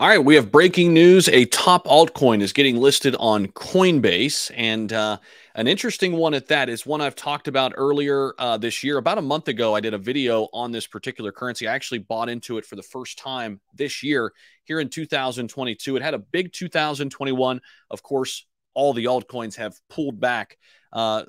All right, we have breaking news. A top altcoin is getting listed on Coinbase, and an interesting one at that is one I've talked about earlier this year. About a month ago, I did a video on this particular currency. I actually bought into it for the first time this year, here in 2022. It had a big 2021. Of course, all the altcoins have pulled back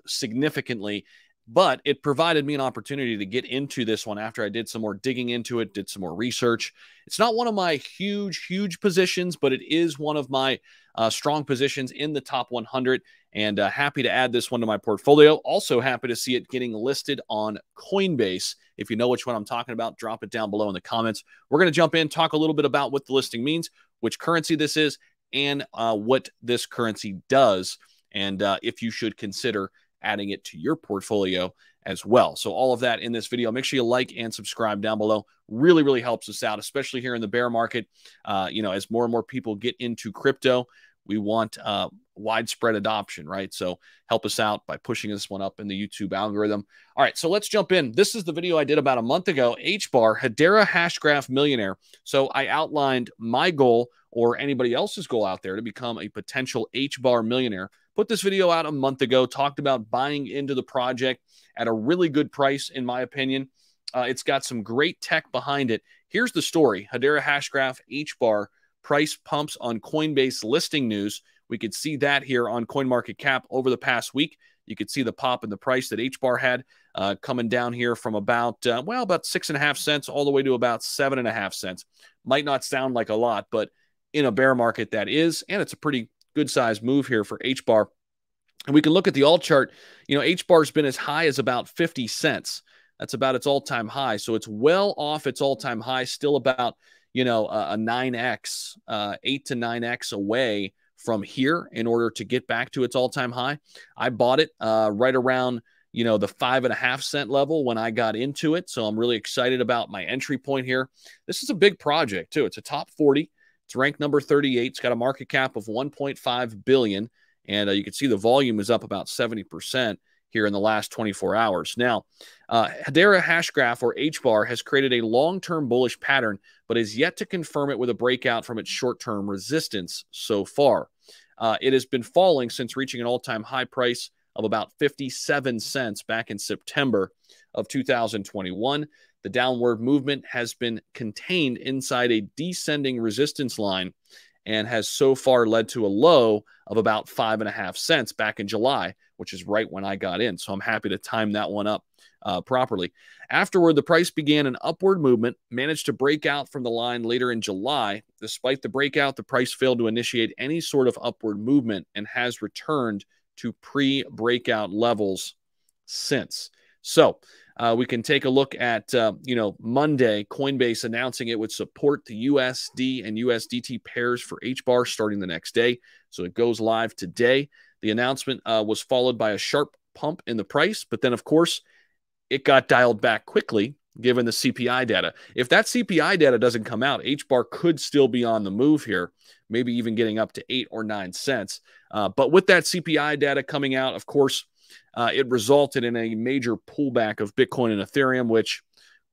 significantly. But it provided me an opportunity to get into this one after I did some more digging into it, did some more research. It's not one of my huge positions, but it is one of my strong positions in the top 100, and happy to add this one to my portfolio. Also happy to see it getting listed on Coinbase. If you know which one I'm talking about, drop it down below in the comments. We're going to jump in, talk a little bit about what the listing means, which currency this is, and what this currency does, and if you should consider adding it to your portfolio as well. So all of that in this video. Make sure you like and subscribe down below. Really helps us out, especially here in the bear market. As more and more people get into crypto, we want widespread adoption, right? So help us out by pushing this one up in the YouTube algorithm. All right, so let's jump in. This is the video I did about a month ago, HBAR, Hedera Hashgraph Millionaire. So I outlined my goal, or anybody else's goal out there, to become a potential HBAR millionaire. Put this video out a month ago, talked about buying into the project at a really good price, in my opinion. It's got some great tech behind it. Here's the story. Hedera Hashgraph HBAR price pumps on Coinbase listing news. We could see that here on CoinMarketCap over the past week. You could see the pop in the price that HBAR had coming down here from about 6.5 cents all the way to about 7.5 cents. Might not sound like a lot, but in a bear market that is, and it's a pretty good size move here for HBAR. And we can look at the alt chart. HBAR's been as high as about 50 cents. That's about its all-time high. So it's well off its all-time high, still about, a 9x, 8 to 9x away from here in order to get back to its all-time high. I bought it right around, the 5.5 cent level when I got into it. So I'm really excited about my entry point here. This is a big project too. It's a top 40. It's ranked number 38. It's got a market cap of 1.5 billion. And you can see the volume is up about 70% here in the last 24 hours. Now, Hedera Hashgraph, or HBAR, has created a long-term bullish pattern, but is yet to confirm it with a breakout from its short-term resistance so far. It has been falling since reaching an all-time high price of about 57 cents back in September of 2021. The downward movement has been contained inside a descending resistance line and has so far led to a low of about 5.5 cents back in July, which is right when I got in. So I'm happy to time that one up properly. Afterward, the price began an upward movement, managed to break out from the line later in July. Despite the breakout, the price failed to initiate any sort of upward movement and has returned to pre-breakout levels since. So we can take a look at, Monday, Coinbase announcing it would support the USD and USDT pairs for HBAR starting the next day. So it goes live today. The announcement was followed by a sharp pump in the price, but then, of course, it got dialed back quickly given the CPI data. If that CPI data doesn't come out, HBAR could still be on the move here, maybe even getting up to 8 or 9 cents. But with that CPI data coming out, of course, it resulted in a major pullback of Bitcoin and Ethereum, which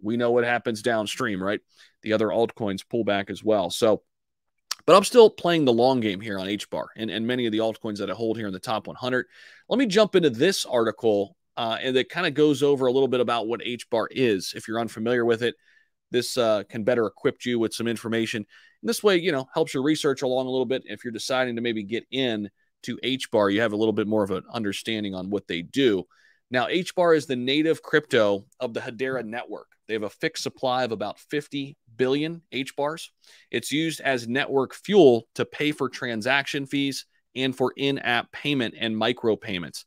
we know what happens downstream, right? The other altcoins pull back as well. So, but I'm still playing the long game here on HBAR and many of the altcoins that I hold here in the top 100. Let me jump into this article, and it kind of goes over a little bit about what HBAR is. If you're unfamiliar with it, this can better equip you with some information. And this way, helps your research along a little bit. If you're deciding to maybe get in to HBAR, you have a little bit more of an understanding on what they do. Now, HBAR is the native crypto of the Hedera network. They have a fixed supply of about 50 billion HBARs. It's used as network fuel to pay for transaction fees and for in-app payment and micropayments.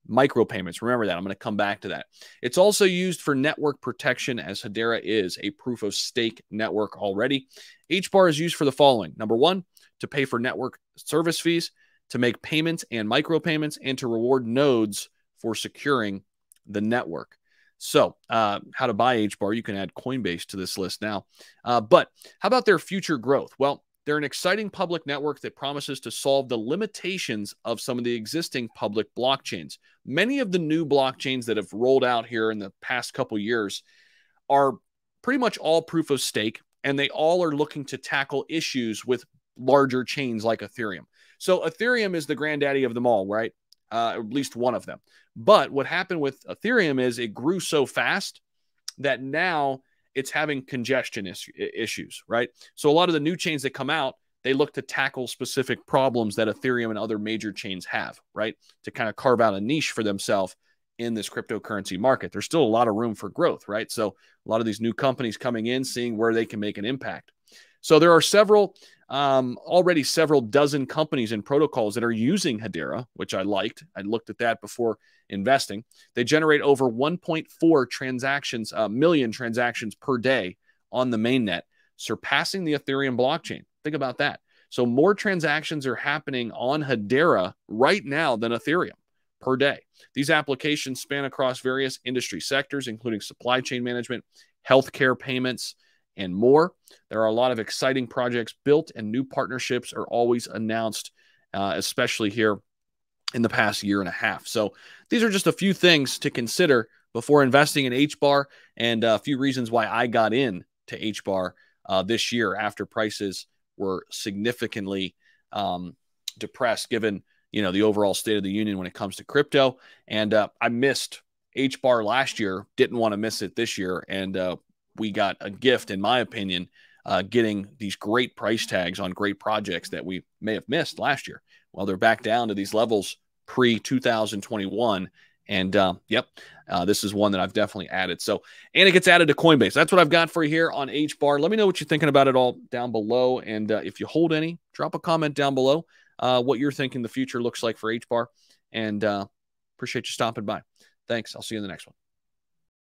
Remember that. I'm going to come back to that. It's also used for network protection, as Hedera is a proof-of-stake network already. HBAR is used for the following. Number one, to pay for network service fees, to make payments and micropayments, and to reward nodes for securing the network. So how to buy HBAR, you can add Coinbase to this list now. But how about their future growth? Well, they're an exciting public network that promises to solve the limitations of some of the existing public blockchains. Many of the new blockchains that have rolled out here in the past couple years are pretty much all proof of stake. and they all are looking to tackle issues with larger chains like Ethereum. So Ethereum is the granddaddy of them all, right? At least one of them. But what happened with Ethereum is it grew so fast that now it's having congestion issues, right? So a lot of the new chains that come out, they look to tackle specific problems that Ethereum and other major chains have, right? To kind of carve out a niche for themselves in this cryptocurrency market. There's still a lot of room for growth, right? So a lot of these new companies coming in, seeing where they can make an impact. So there are already several dozen companies and protocols that are using Hedera, which I liked. I looked at that before investing. They generate over 1.4 million transactions per day on the mainnet, surpassing the Ethereum blockchain. Think about that. So more transactions are happening on Hedera right now than Ethereum per day. These applications span across various industry sectors, including supply chain management, healthcare payments, and more. There are a lot of exciting projects built, and new partnerships are always announced, especially here in the past year and a half. So these are just a few things to consider before investing in HBAR, and a few reasons why I got in to HBAR this year after prices were significantly depressed, given the overall state of the union when it comes to crypto. And I missed HBAR last year, didn't want to miss it this year, and we got a gift, in my opinion, getting these great price tags on great projects that we may have missed last year. Well, they're back down to these levels pre-2021. And this is one that I've definitely added. So, and it gets added to Coinbase. That's what I've got for you here on HBAR. Let me know what you're thinking about it all down below. And if you hold any, drop a comment down below what you're thinking the future looks like for HBAR. And appreciate you stopping by. Thanks. I'll see you in the next one.